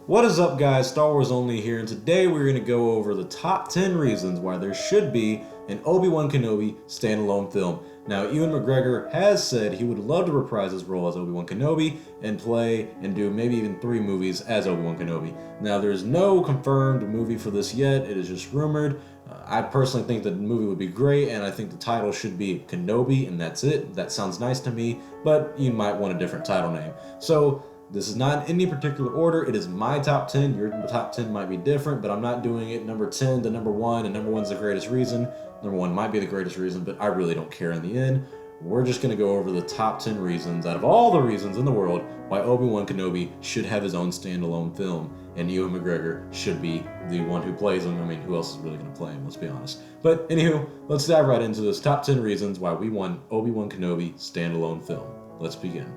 What is up, guys? Star Wars Only here, and today we're going to go over the top 10 reasons why there should be an Obi Wan Kenobi standalone film. Now, Ewan McGregor has said he would love to reprise his role as Obi Wan Kenobi and play and do maybe even 3 movies as Obi Wan Kenobi. Now, there's no confirmed movie for this yet, it is just rumored. I personally think the movie would be great, and I think the title should be Kenobi, and that's it. That sounds nice to me, but you might want a different title name. So, this is not in any particular order. It is my top 10. Your top 10 might be different, but I'm not doing it number 10 to number 1, and number 1's the greatest reason. Number 1 might be the greatest reason, but I really don't care in the end. We're just going to go over the top 10 reasons, out of all the reasons in the world, why Obi-Wan Kenobi should have his own standalone film, and Ewan McGregor should be the one who plays him. I mean, who else is really going to play him, let's be honest. But anywho, let's dive right into this top 10 reasons why we want Obi-Wan Kenobi standalone film. Let's begin.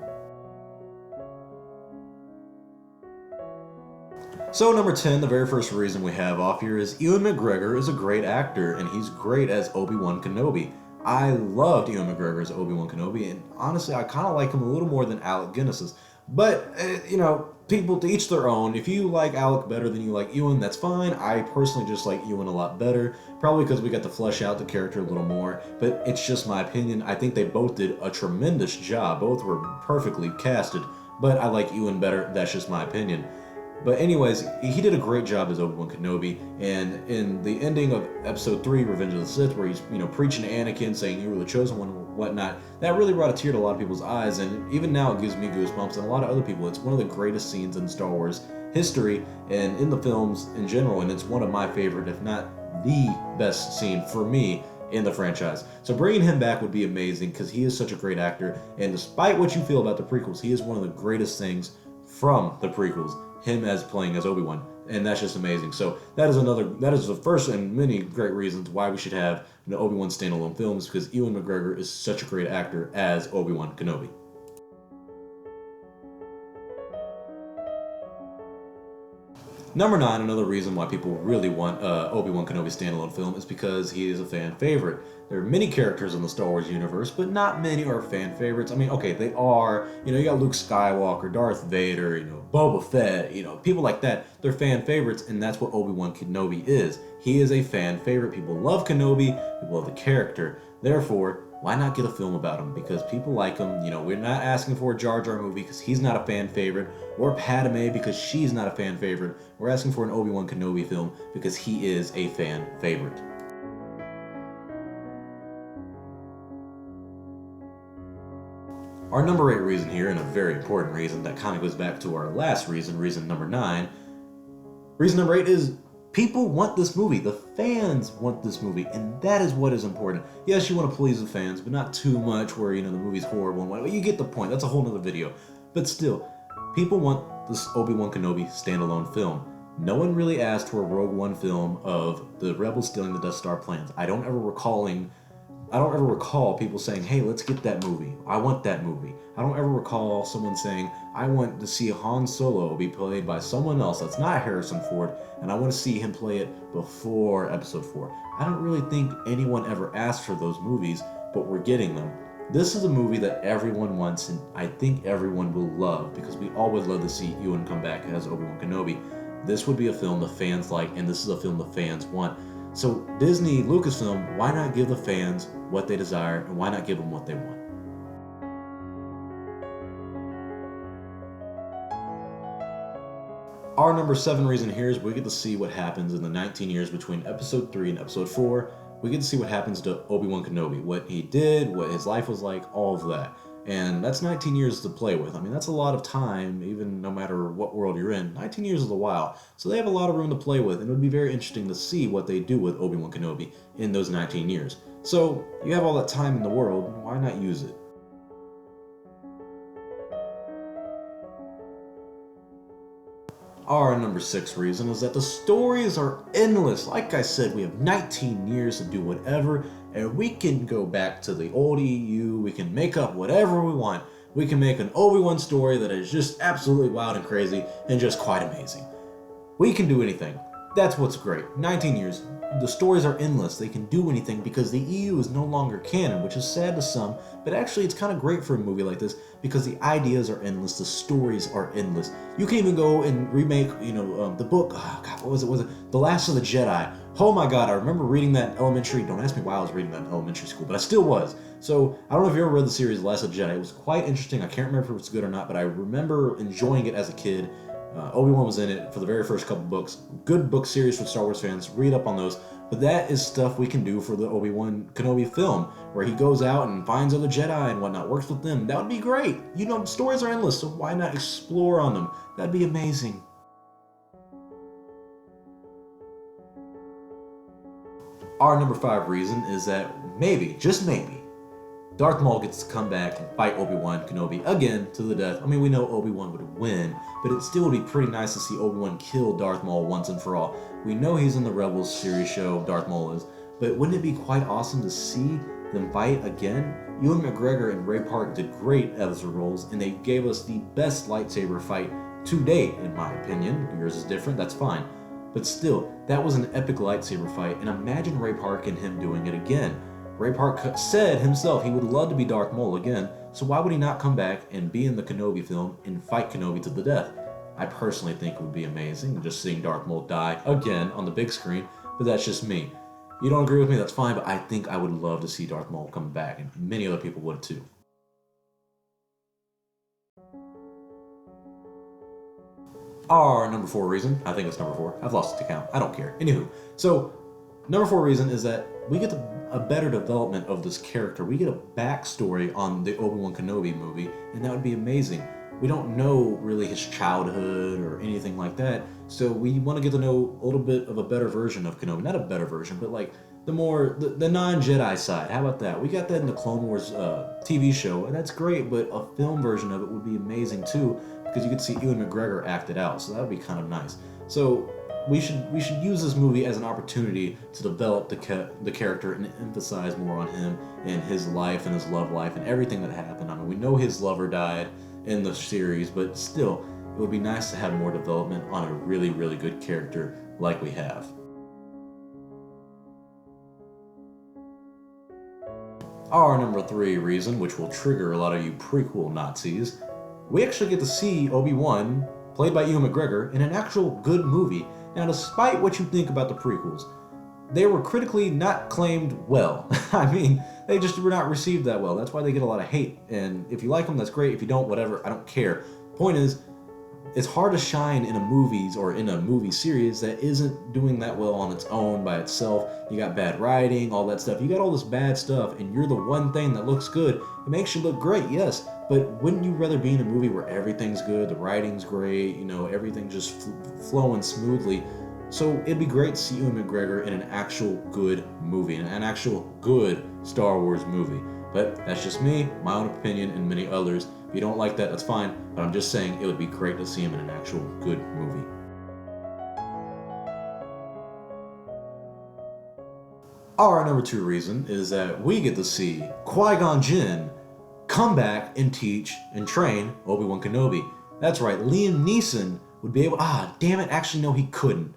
So number 10, the very first reason we have off here is Ewan McGregor is a great actor, and he's great as Obi-Wan Kenobi. I loved Ewan McGregor as Obi-Wan Kenobi, and honestly, I kind of like him a little more than Alec Guinness is. But, people to each their own. If you like Alec better than you like Ewan, that's fine. I personally just like Ewan a lot better, probably because we got to flesh out the character a little more, but it's just my opinion. I think they both did a tremendous job. Both were perfectly casted, but I like Ewan better. That's just my opinion. But anyways, he did a great job as Obi-Wan Kenobi, and in the ending of Episode 3, Revenge of the Sith, where he's, preaching to Anakin, saying you were the chosen one and whatnot, that really brought a tear to a lot of people's eyes, and even now it gives me goosebumps, and a lot of other people. It's one of the greatest scenes in Star Wars history, and in the films in general, and it's one of my favorite, if not the best scene for me in the franchise. So bringing him back would be amazing, because he is such a great actor, and despite what you feel about the prequels, he is one of the greatest things from the prequels. Him as playing as Obi-Wan, and that's just amazing. So that is the first and many great reasons why we should have an Obi-Wan standalone films, because Ewan McGregor is such a great actor as Obi-Wan Kenobi. Number 9, another reason why people really want Obi-Wan Kenobi standalone film is because he is a fan favorite. There are many characters in the Star Wars universe, but not many are fan favorites. I mean, okay, they are, you got Luke Skywalker, Darth Vader, Boba Fett, people like that. They're fan favorites, and that's what Obi-Wan Kenobi is. He is a fan favorite. People love Kenobi, people love the character. Therefore, why not get a film about him? Because people like him. We're not asking for a Jar Jar movie because he's not a fan favorite, or Padme because she's not a fan favorite. We're asking for an Obi-Wan Kenobi film because he is a fan favorite. Our number 8 reason here, and a very important reason that kind of goes back to our last reason number 9. Reason number 8 is people want this movie. The fans want this movie, and that is what is important. Yes, you want to please the fans, but not too much where, the movie's horrible and whatnot. You get the point. That's a whole nother video. But still, people want this Obi-Wan Kenobi standalone film. No one really asked for a Rogue One film of the rebels stealing the Death Star plans. I don't ever recall people saying, hey, let's get that movie. I want that movie. I don't ever recall someone saying, I want to see Han Solo be played by someone else that's not Harrison Ford, and I want to see him play it before Episode 4. I don't really think anyone ever asked for those movies, but we're getting them. This is a movie that everyone wants, and I think everyone will love, because we always love to see Ewan come back as Obi-Wan Kenobi. This would be a film the fans like, and this is a film the fans want. So Disney, Lucasfilm, why not give the fans what they desire, and why not give them what they want? Our number 7 reason here is we get to see what happens in the 19 years between Episode 3 and Episode 4. We get to see what happens to Obi-Wan Kenobi, what he did, what his life was like, all of that. And that's 19 years to play with. I mean, that's a lot of time, even no matter what world you're in. 19 years is a while. So they have a lot of room to play with, and it would be very interesting to see what they do with Obi-Wan Kenobi in those 19 years. So, you have all that time in the world, why not use it? Our number 6 reason is that the stories are endless. Like I said, we have 19 years to do whatever, and we can go back to the old EU, we can make up whatever we want. We can make an Obi-Wan story that is just absolutely wild and crazy and just quite amazing. We can do anything. That's what's great. 19 years. The stories are endless. They can do anything because the EU is no longer canon, which is sad to some, but actually it's kind of great for a movie like this because the ideas are endless, the stories are endless. You can even go and remake, the book, oh God, what was it? Was it The Last of the Jedi? Oh my God, I remember reading that in elementary. Don't ask me why I was reading that in elementary school, but I still was. So, I don't know if you ever read the series The Last of the Jedi. It was quite interesting. I can't remember if it was good or not, but I remember enjoying it as a kid. Obi-Wan was in it for the very first couple books. Good book series for Star Wars fans. Read up on those. But that is stuff we can do for the Obi Wan Kenobi film, where he goes out and finds other Jedi and whatnot, works with them. That would be great. The stories are endless, so why not explore on them? That'd be amazing. Our number 5 reason is that maybe, just maybe, Darth Maul gets to come back and fight Obi-Wan Kenobi again to the death. I mean, we know Obi-Wan would win, but it still would be pretty nice to see Obi-Wan kill Darth Maul once and for all. We know he's in the Rebels series show, Darth Maul is, but wouldn't it be quite awesome to see them fight again? Ewan McGregor and Ray Park did great as their roles, and they gave us the best lightsaber fight to date, in my opinion. Yours is different, that's fine. But still, that was an epic lightsaber fight, and imagine Ray Park and him doing it again. Ray Park said himself he would love to be Darth Maul again, so why would he not come back and be in the Kenobi film and fight Kenobi to the death? I personally think it would be amazing, just seeing Darth Maul die again on the big screen, but that's just me. You don't agree with me, that's fine, but I think I would love to see Darth Maul come back, and many other people would too. Our number 4 reason, I think it's number 4, I've lost the count, I don't care. Anywho, so number 4 reason is that we get a better development of this character. We get a backstory on the Obi-Wan Kenobi movie, and that would be amazing. We don't know really his childhood or anything like that, so we want to get to know a little bit of a better version of Kenobi. Not a better version, but like the non-Jedi side. How about that? We got that in the Clone Wars TV show, and that's great, but a film version of it would be amazing too, because you could see Ewan McGregor act it out, so that would be kind of nice. So we should use this movie as an opportunity to develop the character and emphasize more on him and his life and his love life and everything that happened. I mean, we know his lover died in the series, but still, it would be nice to have more development on a really, really good character like we have. Our number 3 reason, which will trigger a lot of you prequel Nazis, we actually get to see Obi-Wan, played by Ewan McGregor, in an actual good movie. Now, despite what you think about the prequels, they were critically not claimed well. I mean, they just were not received that well. That's why they get a lot of hate. And if you like them, that's great. If you don't, whatever, I don't care. Point is, it's hard to shine in a movies or in a movie series that isn't doing that well on its own by itself. You got bad writing, all that stuff. You got all this bad stuff, and you're the one thing that looks good. It makes you look great, yes, but wouldn't you rather be in a movie where everything's good, the writing's great, everything's just flowing smoothly? So it'd be great to see Ewan McGregor in an actual good movie, an actual good Star Wars movie. But that's just me, my own opinion, and many others. If you don't like that, that's fine, but I'm just saying it would be great to see him in an actual good movie. Our number 2 reason is that we get to see Qui-Gon Jinn come back and teach and train Obi-Wan Kenobi. That's right, Liam Neeson would be able, damn it, actually no, he couldn't.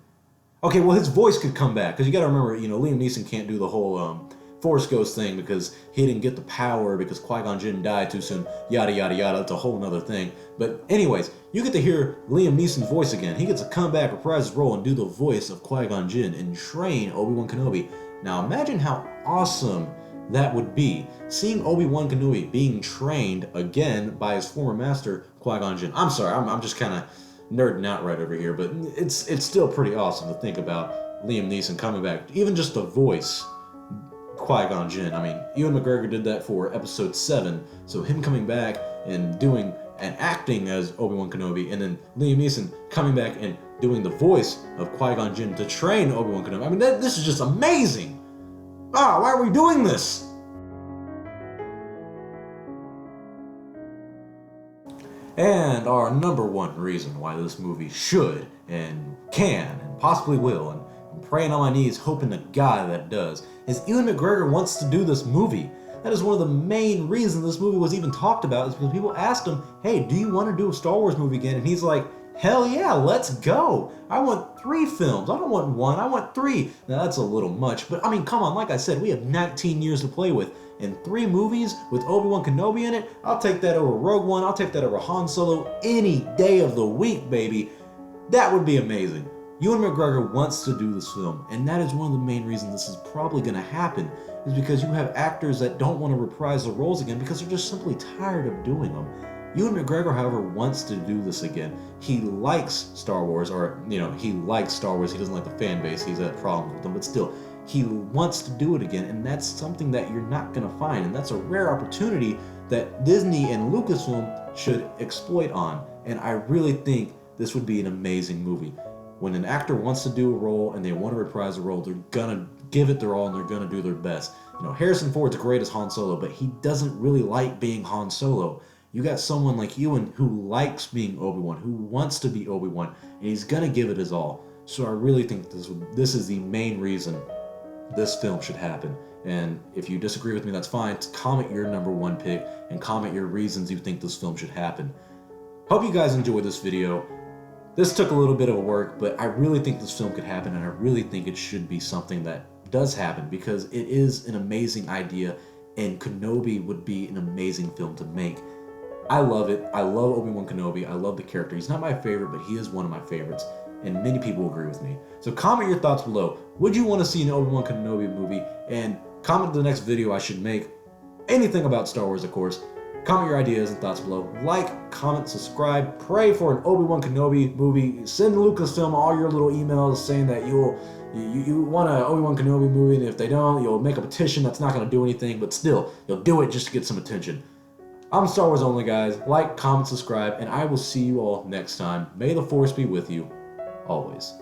Okay, well his voice could come back, because you gotta remember, Liam Neeson can't do the whole Force Ghost thing because he didn't get the power because Qui-Gon Jinn died too soon, yada yada yada, that's a whole nother thing. But anyways, you get to hear Liam Neeson's voice again. He gets to come back, reprise his role, and do the voice of Qui-Gon Jinn and train Obi-Wan Kenobi. Now imagine how awesome that would be, seeing Obi-Wan Kenobi being trained again by his former master, Qui-Gon Jinn. I'm sorry, I'm just kind of nerding out right over here, but it's still pretty awesome to think about Liam Neeson coming back, even just the voice Qui-Gon Jinn. I mean, Ewan McGregor did that for episode 7, so him coming back and doing and acting as Obi-Wan Kenobi, and then Liam Neeson coming back and doing the voice of Qui-Gon Jinn to train Obi-Wan Kenobi. I mean, this is just amazing! Why are we doing this? And our number 1 reason why this movie should and can and possibly will, and I'm praying on my knees hoping to God that it does, is Ewan McGregor wants to do this movie. That is one of the main reasons this movie was even talked about, is because people asked him, hey, do you want to do a Star Wars movie again? And he's like, Hell yeah, let's go. I want 3 films. I don't want 1, I want 3. Now that's a little much, but I mean, come on, like I said, we have 19 years to play with. And 3 movies with Obi Wan Kenobi in it, I'll take that over Rogue One, I'll take that over Han Solo any day of the week, baby. That would be amazing. Ewan McGregor wants to do this film, and that is one of the main reasons this is probably going to happen, is because you have actors that don't want to reprise the roles again because they're just simply tired of doing them. Ewan McGregor, however, wants to do this again. He likes Star Wars, or, he likes Star Wars. He doesn't like the fan base. He's had problems with them, but still, he wants to do it again, and that's something that you're not going to find, and that's a rare opportunity that Disney and Lucasfilm should exploit on, and I really think this would be an amazing movie. When an actor wants to do a role and they want to reprise a role, they're gonna give it their all and they're gonna do their best. Harrison Ford's great as Han Solo, but he doesn't really like being Han Solo. You got someone like Ewan who likes being Obi-Wan, who wants to be Obi-Wan, and he's gonna give it his all. So I really think this is the main reason this film should happen. And if you disagree with me, that's fine. Comment your number 1 pick and comment your reasons you think this film should happen. Hope you guys enjoyed this video. This took a little bit of work, but I really think this film could happen, and I really think it should be something that does happen because it is an amazing idea, and Kenobi would be an amazing film to make. I love it. I love Obi Wan Kenobi. I love the character. He's not my favorite, but he is one of my favorites, and many people agree with me. So comment your thoughts below. Would you want to see an Obi Wan Kenobi movie? And comment the next video I should make. Anything about Star Wars, of course. Comment your ideas and thoughts below. Like, comment, subscribe, pray for an Obi Wan Kenobi movie. Send Lucasfilm all your little emails saying that you want an Obi Wan Kenobi movie, and if they don't, you'll make a petition that's not going to do anything, but still, you'll do it just to get some attention. I'm Star Wars Only, guys. Like, comment, subscribe, and I will see you all next time. May the Force be with you, always.